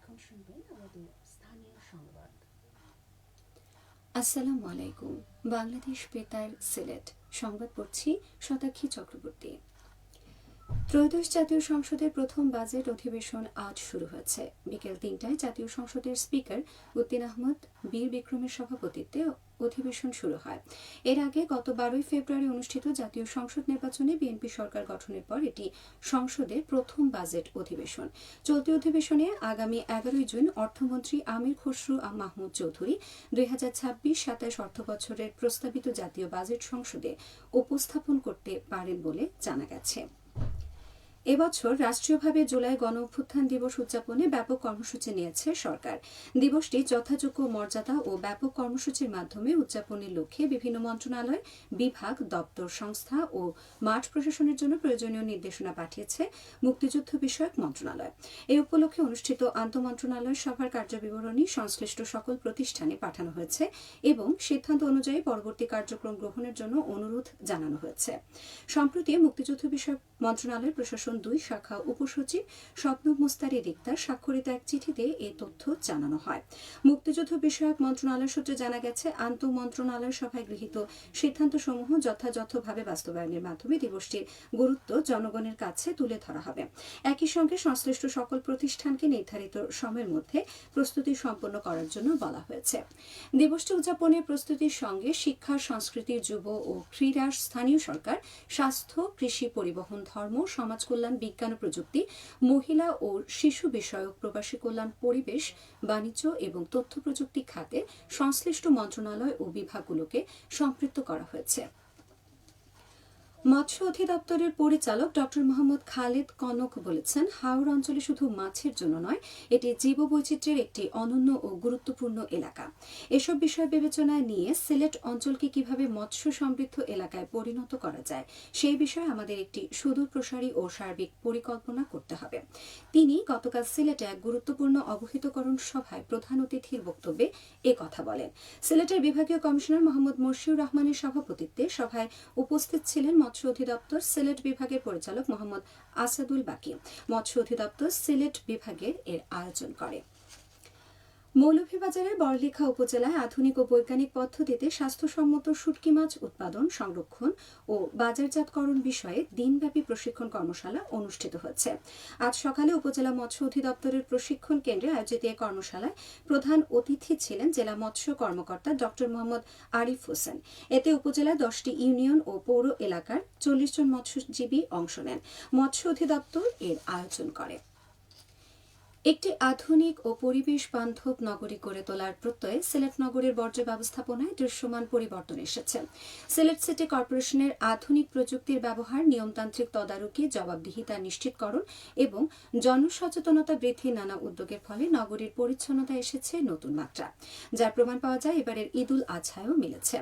এখন শুনবেন আমাদের স্থানীয় সংবাদ। আসসালামু আলাইকুম। বাংলাদেশ বেতার সিলেট সংবাদ পড়ছি শতাক্ষী চক্রবর্তী। ত্রয়োদশ জাতীয় সংসদের প্রথম বাজেট অধিবেশন আজ শুরু হয়েছে। বিকেল ৩টায় জাতীয় সংসদের স্পিকার উদ্দিন আহমদ বীর বিক্রমের সভাপতিত্বে অধিবেশন শুরু হয়। এর আগে গত ১২ ফেব্রুয়ারি অনুষ্ঠিত জাতীয় সংসদ নির্বাচনে বিএনপি সরকার গঠনের পর এটি সংসদের প্রথম বাজেট অধিবেশন। চলতি অধিবেশনে আগামী ১১ জুন অর্থমন্ত্রী আমির খসরু মাহমুদ চৌধুরী ২০২৬-২৭ অর্থবছরের প্রস্তাবিত জাতীয় বাজেট সংসদে উপস্থাপন করতে পারেন বলে জানা গেছে। এবছর রাষ্ট্রীয়ভাবে জুলাই গণ-অভ্যুত্থান দিবস উদযাপনে ব্যাপক কর্মসূচি নিয়েছে সরকার। দিবসটি যথাযোগ্য মর্যাদা ও ব্যাপক কর্মসূচির মাধ্যমে উদযাপনের লক্ষ্যে বিভিন্ন মন্ত্রণালয়, বিভাগ, দপ্তর, সংস্থা ও মাঠ প্রশাসনের জন্য প্রয়োজনীয় নির্দেশনা পাঠিয়েছে মুক্তিযুদ্ধ বিষয়ক মন্ত্রণালয়। এই উপলক্ষে অনুষ্ঠিত আন্তঃমন্ত্রণালয় সভার কার্যবিবরণী সংশ্লিষ্ট সকল প্রতিষ্ঠানে পাঠানো হয়েছে এবং সিদ্ধান্ত অনুযায়ী পরবর্তী কার্যক্রম গ্রহণের জন্য অনুরোধ জানানো হয়েছে। সম্প্রতি মুক্তিযুদ্ধ বিষয়ক মন্ত্রণালয়ের প্রশাসন ২ শাখা উপসচিব শবনম মুস্তারি রিক্তার স্বাক্ষরিত এক চিঠিতে এ তথ্য জানানো হয়। মুক্তিযুদ্ধ বিষয়ক মন্ত্রণালয় সূত্রে জানা গেছে, আন্তঃমন্ত্রণালয় সভায় গৃহীত সিদ্ধান্তসমূহ যথাযথভাবে বাস্তবায়নের মাধ্যমে দিবসটির গুরুত্ব জনগণের কাছে তুলে ধরা হবে। একই সঙ্গে সংশ্লিষ্ট সকল প্রতিষ্ঠানকে নির্ধারিত সময়ের মধ্যে প্রস্তুতি সম্পন্ন করার জন্য বলা হয়েছে। দিবসটি উদযাপনের প্রস্তুতির সঙ্গে শিক্ষা, সংস্কৃতি, যুব ও ক্রীড়া, স্থানীয় সরকার, স্বাস্থ্য, কৃষি, পরিবহন, ধর্ম, সমাজ কল্যাণ, বিজ্ঞান ও প্রযুক্তি, মহিলা ও শিশু বিষয়ক, প্রবাসী কল্যাণ, পরিবেশ, বাণিজ্য এবং তথ্য প্রযুক্তি খাতে সংশ্লিষ্ট মন্ত্রণালয় ও বিভাগগুলোকে সম্পৃক্ত করা হয়েছে। মৎস্য অধিদপ্তরের পরিচালক ড মোহাম্মদ খালেদ কনক বলেছেন, হাওর অঞ্চলে শুধু মাছের জন্য নয়, এটি জীববৈচিত্র্যের একটি অনন্য ও গুরুত্বপূর্ণ এলাকা। এসব বিষয় বিবেচনায় নিয়ে সিলেট অঞ্চলকে কিভাবে মৎস্য সমৃদ্ধ এলাকায় পরিণত করা যায় সেই বিষয়ে আমাদের একটি সুদূরপ্রসারী ও সার্বিক পরিকল্পনা করতে হবে। তিনি গতকাল সিলেটে এক গুরুত্বপূর্ণ অবহিতকরণ সভায় প্রধান অতিথির বক্তব্যে কথা বলেন। সিলেটের বিভাগীয় কমিশনার মোহাম্মদ মশিউর রহমানের সভাপতিত্বে সভায় উপস্থিত ছিলেন মৎস্য অধিদপ্তর সিলেট বিভাগের পরিচালক মোহাম্মদ আসাদুল বাকি। মৎস্য অধিদপ্তর সিলেট বিভাগের এর আয়োজন করে। মৌলভীবাজারের বড়লেখা উপজেলায় আধুনিক ও বৈজ্ঞানিক পদ্ধতিতে স্বাস্থ্যসম্মত শুটকি মাছ উৎপাদন, সংরক্ষণ ও বাজারজাতকরণ বিষয়ে দিনব্যাপী প্রশিক্ষণ কর্মশালা অনুষ্ঠিত হয়েছে। আজ সকালে উপজেলা মৎস্য অধিদপ্তরের প্রশিক্ষণ কেন্দ্রে আয়োজিত এই কর্মশালায় প্রধান অতিথি ছিলেন জেলা মৎস্য কর্মকর্তা ড মোহাম্মদ আরিফ হোসেন। এতে উপজেলায় 10টি ইউনিয়ন ও পৌর এলাকার 40 জন মৎস্যজীবী অংশ নেন। মৎস্য অধিদপ্তর এর আয়োজন করে। একটি আধুনিক ও পরিবেশ বান্ধব নগরী গড়ে তোলার প্রত্যয়ে সিলেট নগরের বর্জ্য ব্যবস্থাপনায় দৃশ্যমান পরিবর্তন এসেছে। সিলেট সিটি কর্পোরেশনের আধুনিক প্রযুক্তির ব্যবহার, নিয়মতান্ত্রিক তদারকি, জবাবদিহিতা নিশ্চিতকরণ এবং জনসচেতনতা বৃদ্ধির নানা উদ্যোগের ফলে নগরীর পরিচ্ছন্নতা এসেছে নতুন মাত্রা, যার প্রমাণ পাওয়া যায় এবারের ঈদুল আজহায়ও মিলেছে।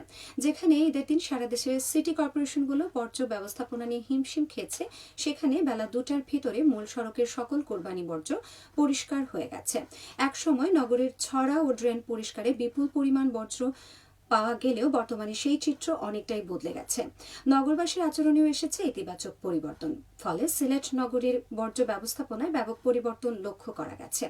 যেখানে ঈদের দিন সারা দেশে সিটি কর্পোরেশনগুলো বর্জ্য ব্যবস্থাপনা নিয়ে হিমশিম খেয়েছে, সেখানে বেলা 2টার ভিতরে মূল সড়কের সকল কোরবানি বর্জ্য পরিষ্কার হয়ে গেছে। একসময় নগরের ছড়া ও ড্রেন পরিষ্কারে বিপুল পরিমাণ বর্জ্য পাওয়া গেলেও বর্তমানে সেই চিত্র অনেকটাই বদলে গেছে। নগরবাসীর আচরণেও এসেছে ইতিবাচক পরিবর্তন। ফলে সিলেট নগরীর বর্জ্য ব্যবস্থাপনায় ব্যাপক পরিবর্তন লক্ষ্য করা গেছে।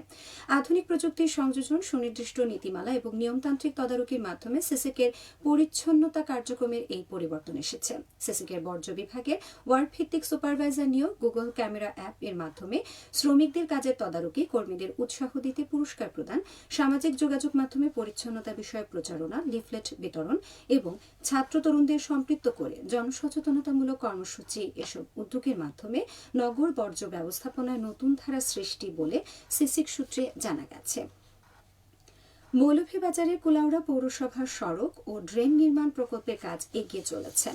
আধুনিক প্রযুক্তির সংযোজন, সুনির্দিষ্ট নীতিমালা এবং নিয়মতান্ত্রিক তদারকির মাধ্যমে সিসিকের পরিচ্ছন্নতা কার্যক্রমের এই পরিবর্তন এসেছে। সিসিকের বর্জ্য বিভাগের ওয়ার্ড ভিত্তিক সুপারভাইজার নিয়োগ, গুগল ক্যামেরা অ্যাপ এর মাধ্যমে শ্রমিকদের কাজের তদারকি, কর্মীদের উৎসাহ দিতে পুরস্কার প্রদান, সামাজিক যোগাযোগ মাধ্যমে পরিচ্ছন্নতা বিষয়ে প্রচারণা, লিফলেট বিতরণ এবং ছাত্র তরুণদের সম্পৃক্ত করে জনসচেতনতামূলক কর্মসূচি, এসব উদ্যোগের মাধ্যমে নগর বর্জ্য ব্যবস্থাপনায় নতুন ধারা সৃষ্টি বলে সিসিক সূত্রে জানা গেছে। মৌলভীবাজারের কুলাউড়া পৌরসভার সড়ক ও ড্রেন নির্মাণ প্রকল্পের কাজ এগিয়ে চলেছে।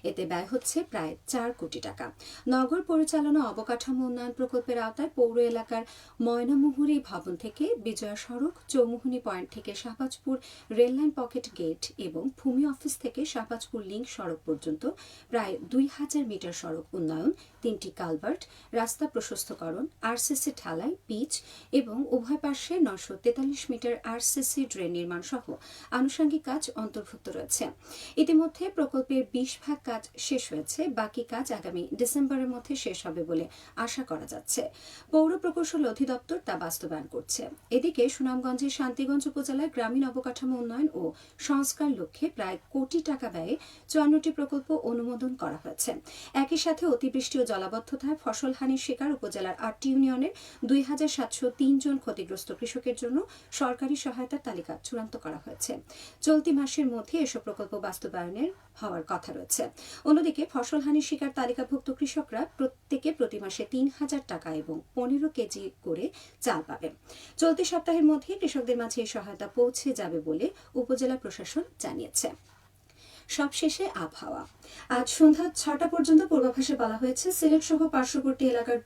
এতে ব্যয় হচ্ছে প্রায় 4 কোটি টাকা। নগর পরিচালনা অবকাঠামো উন্নয়ন প্রকল্পের আওতায় পৌর এলাকার ময়নামুহুরী ভবন থেকে বিজয়া সড়ক, চৌমুহনী পয়েন্ট থেকে শাহবাজপুর রেললাইন পকেট গেট এবং ভূমি অফিস থেকে শাহবাজপুর লিংক সড়ক পর্যন্ত প্রায় 2000 মিটার সড়ক উন্নয়ন, 3টি কালভার্ট, রাস্তা প্রশস্তকরণ, আরসিসি ঢালাই, পিচ এবং উভয় পাশে 943 মিটার আরসিসি পিভিসি ড্রেন নির্মাণ সহ আনুষঙ্গিক কাজ অন্তর্ভুক্ত রয়েছে। ইতিমধ্যে প্রকল্পের 20 ভাগ কাজ শেষ হয়েছে, বাকি কাজ আগামী ডিসেম্বরের মধ্যে শেষ হবে বলে আশা করা যাচ্ছে। পৌর প্রকৌশল অধিদপ্তর তা বাস্তবায়ন করছে। এদিকে সুনামগঞ্জের শান্তিগঞ্জ উপজেলায় গ্রামীণ অবকাঠামো উন্নয়ন ও সংস্কার লক্ষ্যে প্রায় কোটি টাকা ব্যয়ে 54টি প্রকল্প অনুমোদন করা হয়েছে। একই সাথে অতিবৃষ্টি ও জলাবদ্ধতায় ফসলহানির শিকার উপজেলার 8টি ইউনিয়নের 2703 জন ক্ষতিগ্রস্ত কৃষকের জন্য সরকারি সহায়তার তালিকা চূড়ান্ত করা হয়েছে। চলতি মাসের মধ্যে এসব প্রকল্প বাস্তবায়নের হওয়ার কথা রয়েছে। অন্যদিকে ফসলহানির শিকার তালিকাভুক্ত কৃষকরা প্রত্যেকে প্রতি মাসে 3000 টাকা এবং 15 কেজি করে চাল পাবেন। চলতি সপ্তাহের মধ্যে কৃষকদের মাঝে এই সহায়তা পৌঁছে যাবে বলে উপজেলা প্রশাসন জানিয়েছে। সবশেষে আবহাওয়া। আজ সন্ধ্যা 6টা পর্যন্ত পূর্বাভাসে বলা হয়েছে সিলেট সহ পার্শ্ববর্তী এলাকার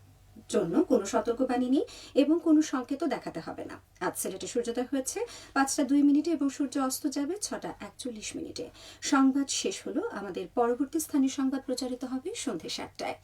জন্য কোনো সতর্কবাণী নেই এবং কোনো সংকেতও দেখাতে হবে না। আজ সিলেটে সূর্যোদয় হয়েছে 5টা 2 এবং সূর্য অস্ত যাবে 6টা 41। সংবাদ শেষ হলো। আমাদের পরবর্তী স্থানীয় সংবাদ প্রচারিত হবে সন্ধ্যে 7টায়।